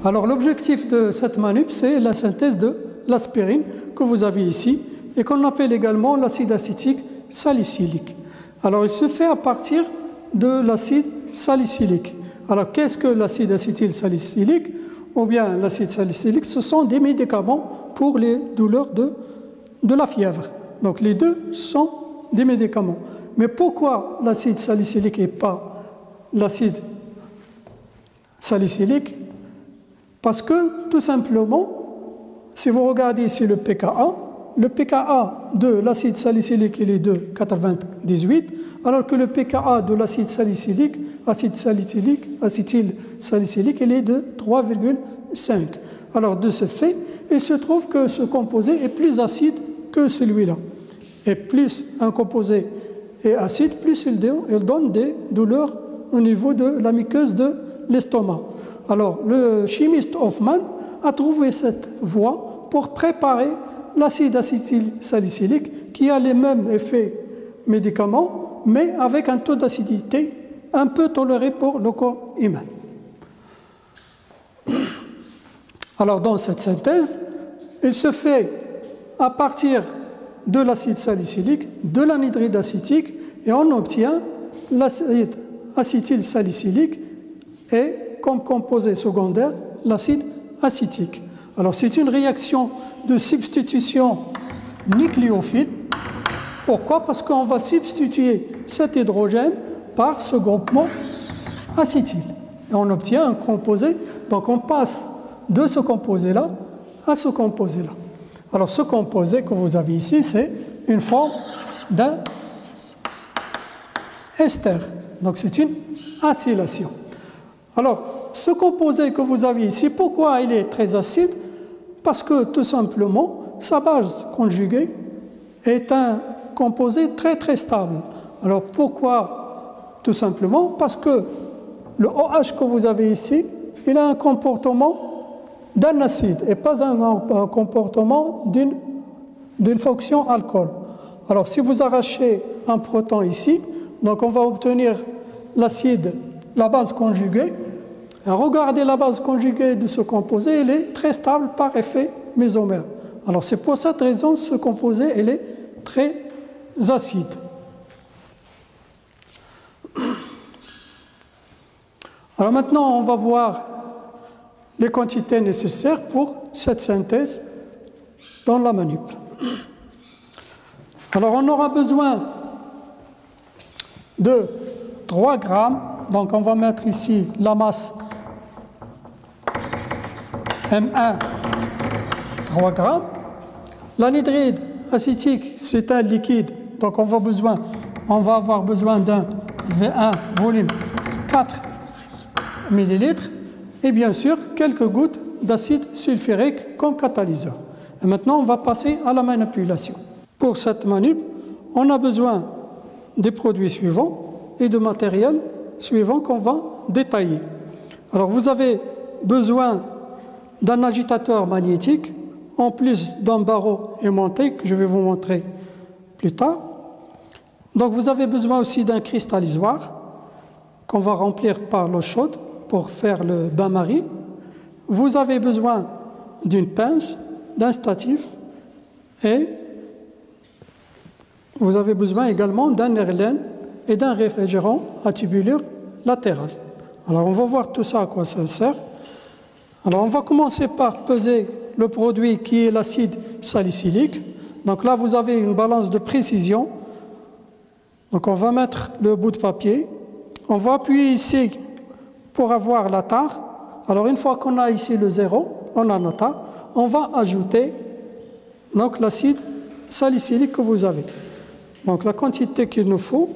Alors l'objectif de cette manip, c'est la synthèse de l'aspirine que vous avez ici et qu'on appelle également l'acide acétique salicylique. Alors il se fait à partir de l'acide salicylique. Alors qu'est-ce que l'acide acétylsalicylique? Ou bien l'acide salicylique, ce sont des médicaments pour les douleurs de la fièvre. Donc les deux sont des médicaments. Mais pourquoi l'acide salicylique et pas l'acide salicylique? Parce que tout simplement, si vous regardez ici le pKa de l'acide salicylique il est de 98, alors que le pKa de l'acide salicylique, acétylsalicylique, il est de 3,5. Alors de ce fait, il se trouve que ce composé est plus acide que celui-là. Et plus un composé est acide, plus il donne des douleurs au niveau de la muqueuse de l'estomac. Alors le chimiste Hoffman a trouvé cette voie pour préparer l'acide acétylsalicylique qui a les mêmes effets médicaments, mais avec un taux d'acidité un peu toléré pour le corps humain. Alors dans cette synthèse, il se fait à partir de l'acide salicylique, de l'anhydride acétique, et on obtient l'acide acétylsalicylique et comme composé secondaire, l'acide acétique. Alors c'est une réaction de substitution nucléophile. Pourquoi? Parce qu'on va substituer cet hydrogène par ce groupement acétyl. Et on obtient un composé. Donc on passe de ce composé-là à ce composé-là. Alors ce composé que vous avez ici, c'est une forme d'un ester. Donc c'est une acylation. Alors ce composé que vous avez ici, pourquoi il est très acide? Parce que tout simplement, sa base conjuguée est un composé très très stable. Alors pourquoi? Tout simplement parce que le OH que vous avez ici, il a un comportement d'un acide et pas un comportement d'une fonction alcool. Alors si vous arrachez un proton ici, donc on va obtenir l'acide, la base conjuguée. Et regardez la base conjuguée de ce composé, elle est très stable par effet mésomère. Alors c'est pour cette raison ce composé il est très acide. Alors maintenant on va voir les quantités nécessaires pour cette synthèse dans la manip. Alors on aura besoin de 3 grammes, donc on va mettre ici la masse M1, 3 grammes. L'anhydride acétique, c'est un liquide, donc on va avoir besoin d'un V1 volume 4 millilitres. Et bien sûr, quelques gouttes d'acide sulfurique comme catalyseur. Et maintenant, on va passer à la manipulation. Pour cette manip, on a besoin des produits suivants et de matériel suivant qu'on va détailler. Alors, vous avez besoin d'un agitateur magnétique, en plus d'un barreau aimanté que je vais vous montrer plus tard. Donc, vous avez besoin aussi d'un cristallisoir qu'on va remplir par l'eau chaude pour faire le bain-marie. Vous avez besoin d'une pince, d'un statif et vous avez besoin également d'un airline et d'un réfrigérant à tubulure latérale. Alors on va voir tout ça à quoi ça sert. Alors on va commencer par peser le produit qui est l'acide salicylique. Donc là vous avez une balance de précision. Donc on va mettre le bout de papier. On va appuyer ici pour avoir la tare. Alors une fois qu'on a ici le 0, on a la tare, on va ajouter donc l'acide salicylique que vous avez. Donc la quantité qu'il nous faut,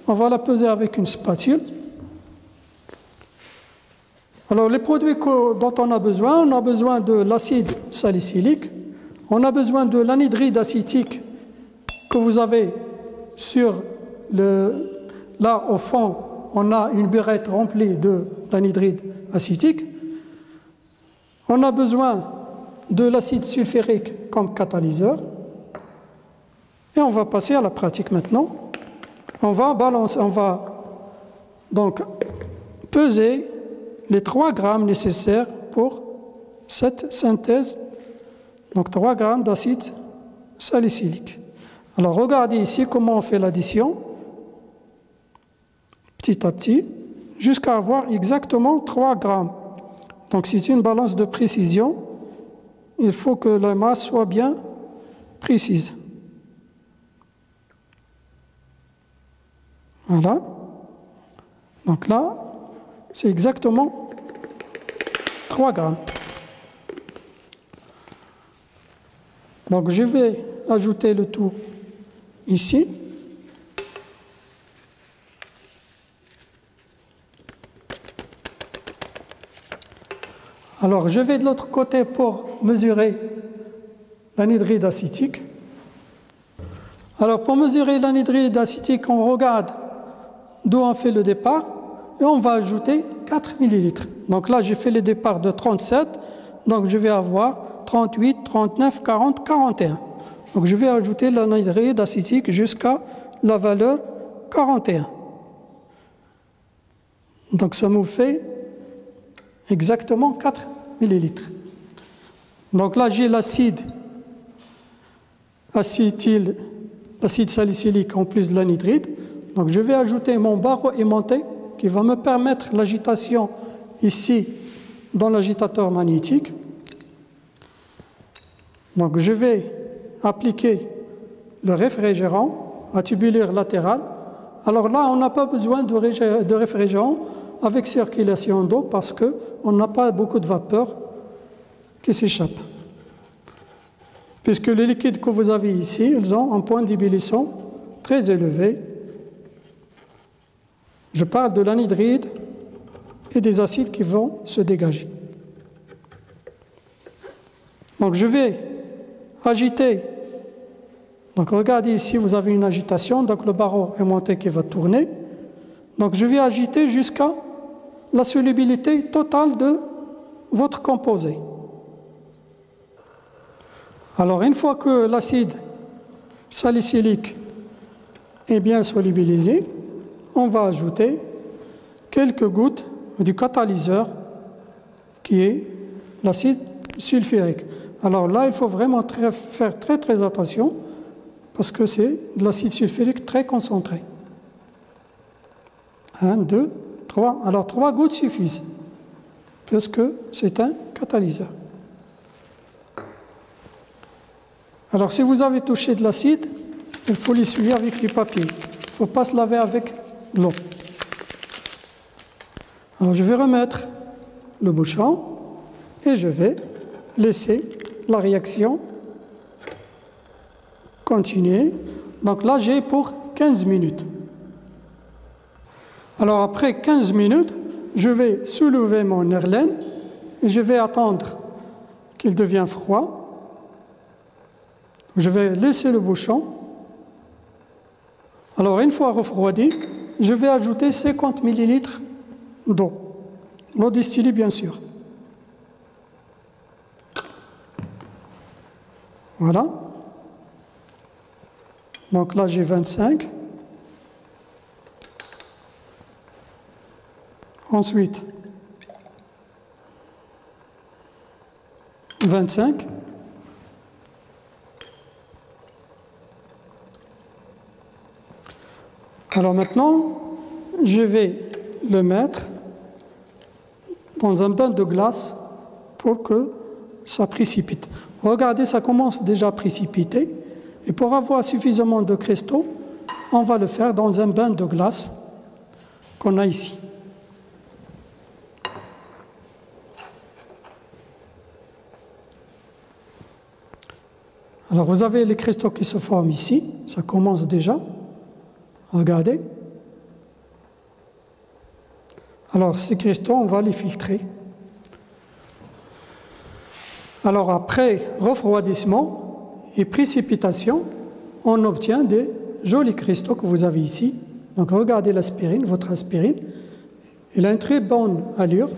on va la peser avec une spatule. Alors les produits dont on a besoin de l'acide salicylique, on a besoin de l'anhydride acétique que vous avez sur là au fond, on a une burette remplie de l'anhydride acétique. On a besoin de l'acide sulfurique comme catalyseur. Et on va passer à la pratique maintenant. On va donc peser les 3 grammes nécessaires pour cette synthèse, donc 3 grammes d'acide salicylique. Alors regardez ici comment on fait l'addition, petit à petit, jusqu'à avoir exactement 3 grammes. Donc c'est une balance de précision, il faut que la masse soit bien précise. Voilà. Donc là, c'est exactement 3 grammes. Donc je vais ajouter le tout ici. Alors je vais de l'autre côté pour mesurer l'anhydride acétique. Alors pour mesurer l'anhydride acétique, on regarde d'où on fait le départ et on va ajouter 4 millilitres. Donc là, j'ai fait le départ de 37, donc je vais avoir 38, 39, 40, 41. Donc je vais ajouter l'anhydride acétique jusqu'à la valeur 41. Donc ça nous fait exactement 4 millilitres. Donc là, j'ai l'acide salicylique en plus de l'anhydride. Donc je vais ajouter mon barreau aimanté qui va me permettre l'agitation ici dans l'agitateur magnétique. Donc je vais appliquer le réfrigérant à tubulaire latéral. Alors là, on n'a pas besoin de réfrigérant avec circulation d'eau parce qu'on n'a pas beaucoup de vapeur qui s'échappe. Puisque les liquides que vous avez ici, ils ont un point d'ébullition très élevé. Je parle de l'anhydride et des acides qui vont se dégager. Donc je vais agiter. Donc regardez ici, vous avez une agitation, donc le barreau aimanté qui va tourner. Donc je vais agiter jusqu'à la solubilité totale de votre composé. Alors une fois que l'acide salicylique est bien solubilisé, on va ajouter quelques gouttes du catalyseur qui est l'acide sulfurique. Alors là, il faut vraiment faire très attention parce que c'est de l'acide sulfurique très concentré. 1, 2, 3. Alors 3 gouttes suffisent puisque c'est un catalyseur. Alors si vous avez touché de l'acide, il faut l'essuyer avec du papier. Il ne faut pas se laver avec l'eau. Alors je vais remettre le bouchon et je vais laisser la réaction continuer. Donc là, j'ai pour 15 minutes. Alors après 15 minutes, je vais soulever mon Erlen et je vais attendre qu'il devienne froid. Je vais laisser le bouchon. Alors une fois refroidi, je vais ajouter 50 ml d'eau. L'eau distillée, bien sûr. Voilà. Donc là, j'ai 25. Ensuite, 25. Alors maintenant, je vais le mettre dans un bain de glace pour que ça précipite. Regardez, ça commence déjà à précipiter. Et pour avoir suffisamment de cristaux, on va le faire dans un bain de glace qu'on a ici. Alors vous avez les cristaux qui se forment ici, ça commence déjà. Regardez. Alors ces cristaux, on va les filtrer. Alors après refroidissement et précipitation, on obtient des jolis cristaux que vous avez ici. Donc regardez l'aspirine, votre aspirine. Elle a une très bonne allure.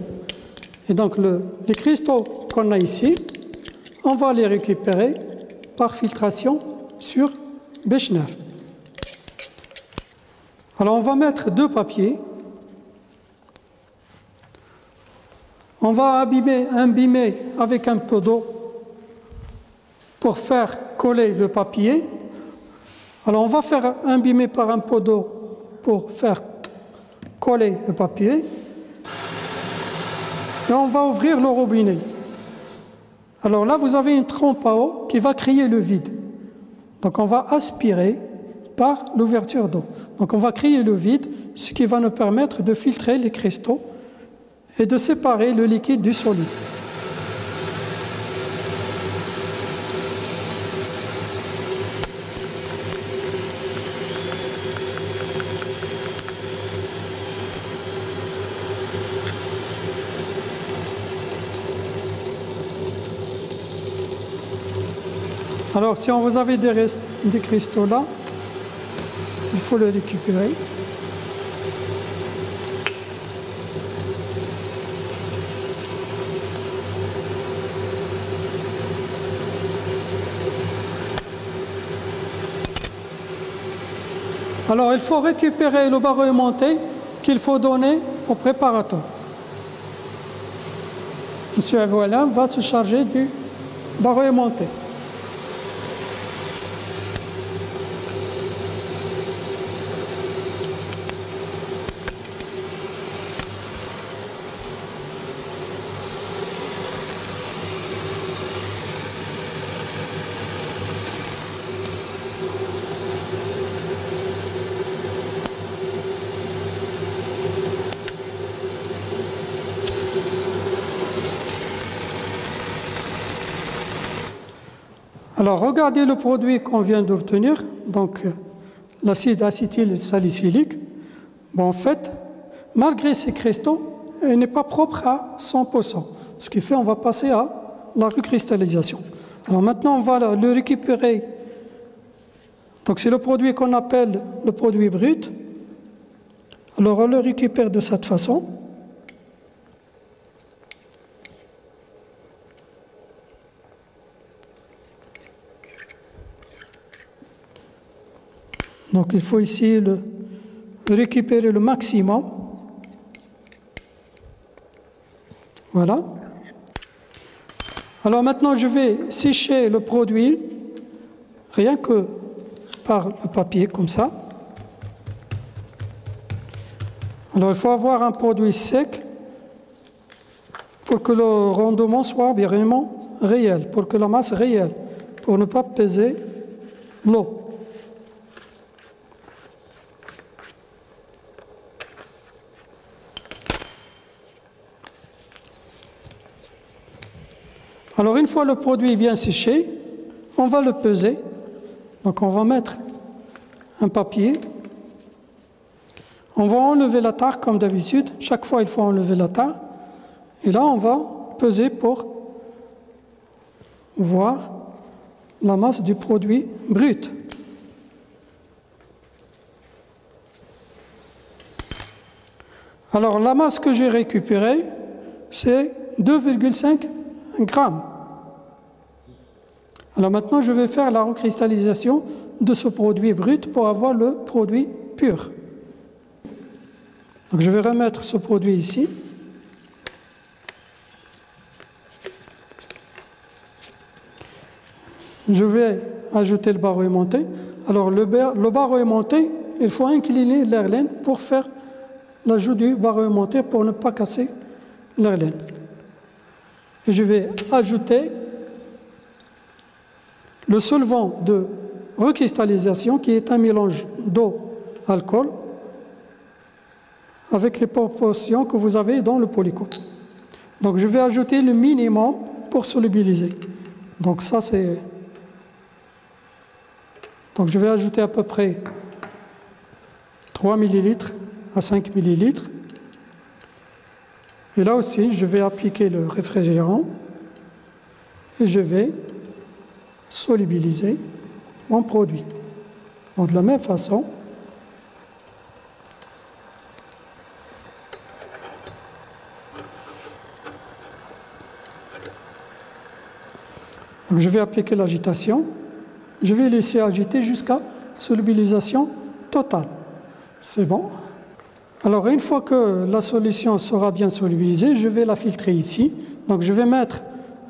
Et donc les cristaux qu'on a ici, on va les récupérer par filtration sur Bechner. Alors on va mettre 2 papiers. On va imbimer avec un peu d'eau pour faire coller le papier. Alors on va faire imbimer par un peu d'eau pour faire coller le papier. Et on va ouvrir le robinet. Alors là, vous avez une trompe à eau qui va créer le vide. Donc on va aspirer par l'ouverture d'eau. Donc on va créer le vide, ce qui va nous permettre de filtrer les cristaux et de séparer le liquide du solide. Alors, si vous avez des cristaux là, il faut les récupérer. Alors, il faut récupérer le barreau aimanté qu'il faut donner au préparateur. Monsieur Evoilin va se charger du barreau aimanté. Alors, regardez le produit qu'on vient d'obtenir, donc l'acide acétylsalicylique. Bon, en fait, malgré ces cristaux, il n'est pas propre à 100%. Ce qui fait qu'on va passer à la recristallisation. Alors maintenant, on va le récupérer. Donc, c'est le produit qu'on appelle le produit brut. Alors, on le récupère de cette façon. Donc il faut ici récupérer le maximum. Voilà. Alors maintenant, je vais sécher le produit, rien que par le papier, comme ça. Alors il faut avoir un produit sec pour que le rendement soit vraiment réel, pour que la masse réelle, pour ne pas peser l'eau. Alors, une fois le produit bien séché, on va le peser. Donc, on va mettre un papier. On va enlever la tare comme d'habitude. Chaque fois, il faut enlever la tare. Et là, on va peser pour voir la masse du produit brut. Alors, la masse que j'ai récupérée, c'est 2,5 grammes. Alors maintenant, je vais faire la recristallisation de ce produit brut pour avoir le produit pur. Donc je vais remettre ce produit ici. Je vais ajouter le barreau aimanté. Alors le barreau aimanté, il faut incliner l'air laine pour faire l'ajout du barreau aimanté pour ne pas casser l'air laine. Et je vais ajouter le solvant de recristallisation qui est un mélange d'eau-alcool avec les proportions que vous avez dans le polycoat. Donc je vais ajouter le minimum pour solubiliser. Donc ça c'est... Donc je vais ajouter à peu près 3 ml à 5 ml. Et là aussi, je vais appliquer le réfrigérant et je vais solubiliser mon produit. Donc de la même façon, donc je vais appliquer l'agitation. Je vais laisser agiter jusqu'à solubilisation totale. C'est bon. Alors, une fois que la solution sera bien solubilisée, je vais la filtrer ici. Donc, je vais mettre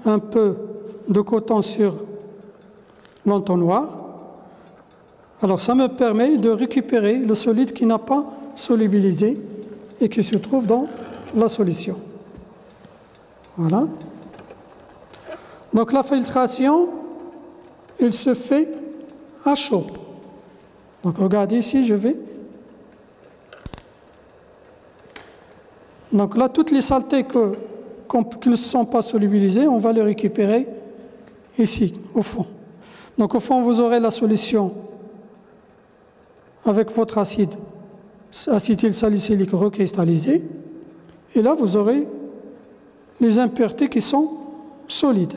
un peu de coton sur l'entonnoir. Alors, ça me permet de récupérer le solide qui n'a pas solubilisé et qui se trouve dans la solution. Voilà. Donc, la filtration, il se fait à chaud. Donc, regardez ici, je vais. Donc là, toutes les saletés qui ne sont pas solubilisées, on va les récupérer ici, au fond. Donc au fond, vous aurez la solution avec votre acétylsalicylique recristallisé. Et là, vous aurez les impuretés qui sont solides.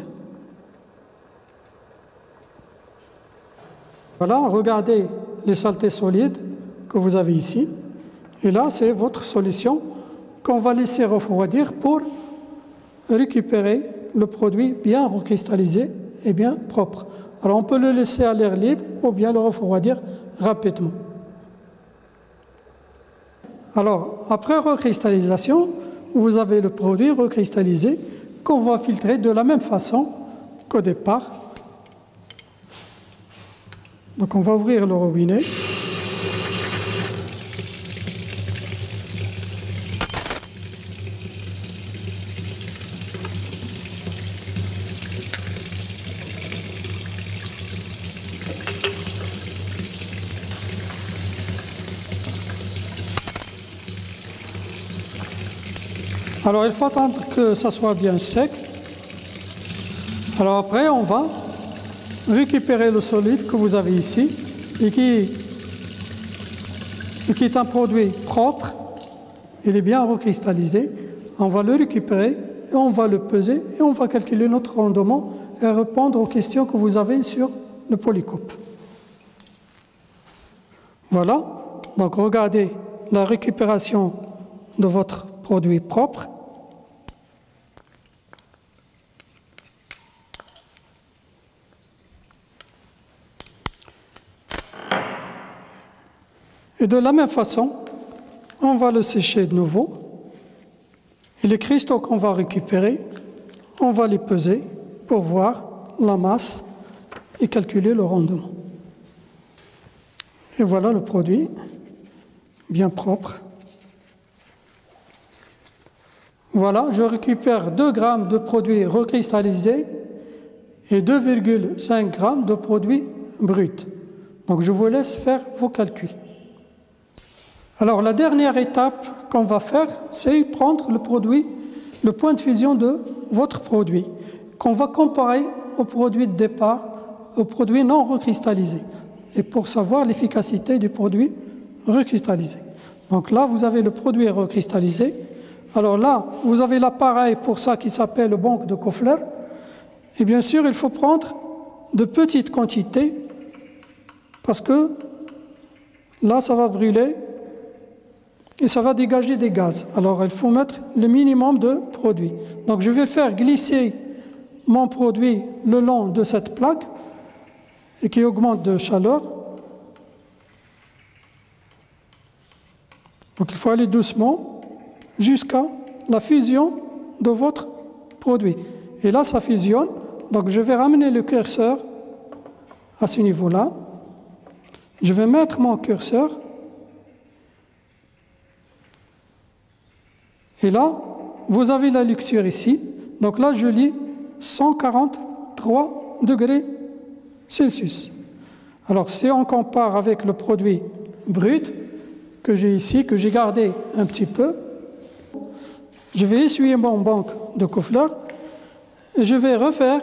Voilà, regardez les saletés solides que vous avez ici. Et là, c'est votre solution qu'on va laisser refroidir pour récupérer le produit bien recristallisé et bien propre. Alors on peut le laisser à l'air libre ou bien le refroidir rapidement. Alors après recristallisation, vous avez le produit recristallisé qu'on va filtrer de la même façon qu'au départ. Donc on va ouvrir le robinet. Alors il faut attendre que ça soit bien sec. Alors après on va récupérer le solide que vous avez ici et qui est un produit propre. Il est bien recristallisé. On va le récupérer et on va le peser et on va calculer notre rendement et répondre aux questions que vous avez sur le polycoupe. Voilà. Donc regardez la récupération de votre produit propre. Et de la même façon, on va le sécher de nouveau. Et les cristaux qu'on va récupérer, on va les peser pour voir la masse et calculer le rendement. Et voilà le produit, bien propre. Voilà, je récupère 2 grammes de produit recristallisé et 2,5 grammes de produit brut. Donc je vous laisse faire vos calculs. Alors la dernière étape qu'on va faire, c'est prendre le produit, le point de fusion de votre produit, qu'on va comparer au produit de départ, au produit non recristallisé, et pour savoir l'efficacité du produit recristallisé. Donc là, vous avez le produit recristallisé. Alors là, vous avez l'appareil pour ça qui s'appelle le banc de Koffler. Et bien sûr, il faut prendre de petites quantités parce que là, ça va brûler et ça va dégager des gaz. Alors, il faut mettre le minimum de produit. Donc, je vais faire glisser mon produit le long de cette plaque et qui augmente de chaleur. Donc, il faut aller doucement jusqu'à la fusion de votre produit. Et là, ça fusionne. Donc, je vais ramener le curseur à ce niveau-là. Je vais mettre mon curseur. Et là, vous avez la luxure ici. Donc là, je lis 143 degrés Celsius. Alors, si on compare avec le produit brut que j'ai ici, que j'ai gardé un petit peu, je vais essuyer mon banc de Koffler et je vais refaire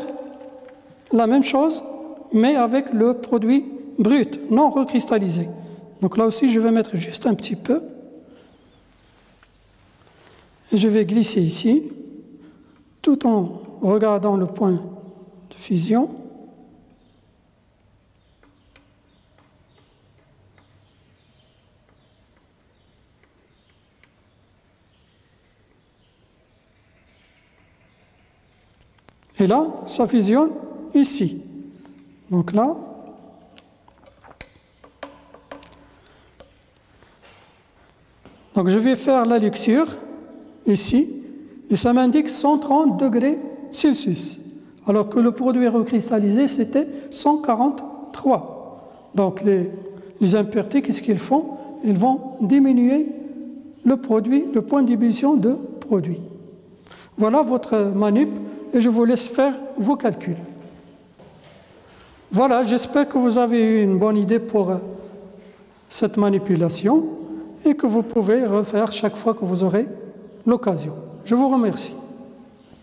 la même chose, mais avec le produit brut, non recristallisé. Donc là aussi, je vais mettre juste un petit peu. Et je vais glisser ici, tout en regardant le point de fusion. Et là, ça fusionne ici. Donc là, Donc je vais faire la lecture ici, et ça m'indique 130 degrés Celsius, alors que le produit recristallisé, c'était 143. Donc les impuretés, qu'est-ce qu'ils font? Ils vont diminuer le produit, le point d'ébullition de produit. Voilà votre manip, et je vous laisse faire vos calculs. Voilà, j'espère que vous avez eu une bonne idée pour cette manipulation et que vous pouvez refaire chaque fois que vous aurez l'occasion. Je vous remercie.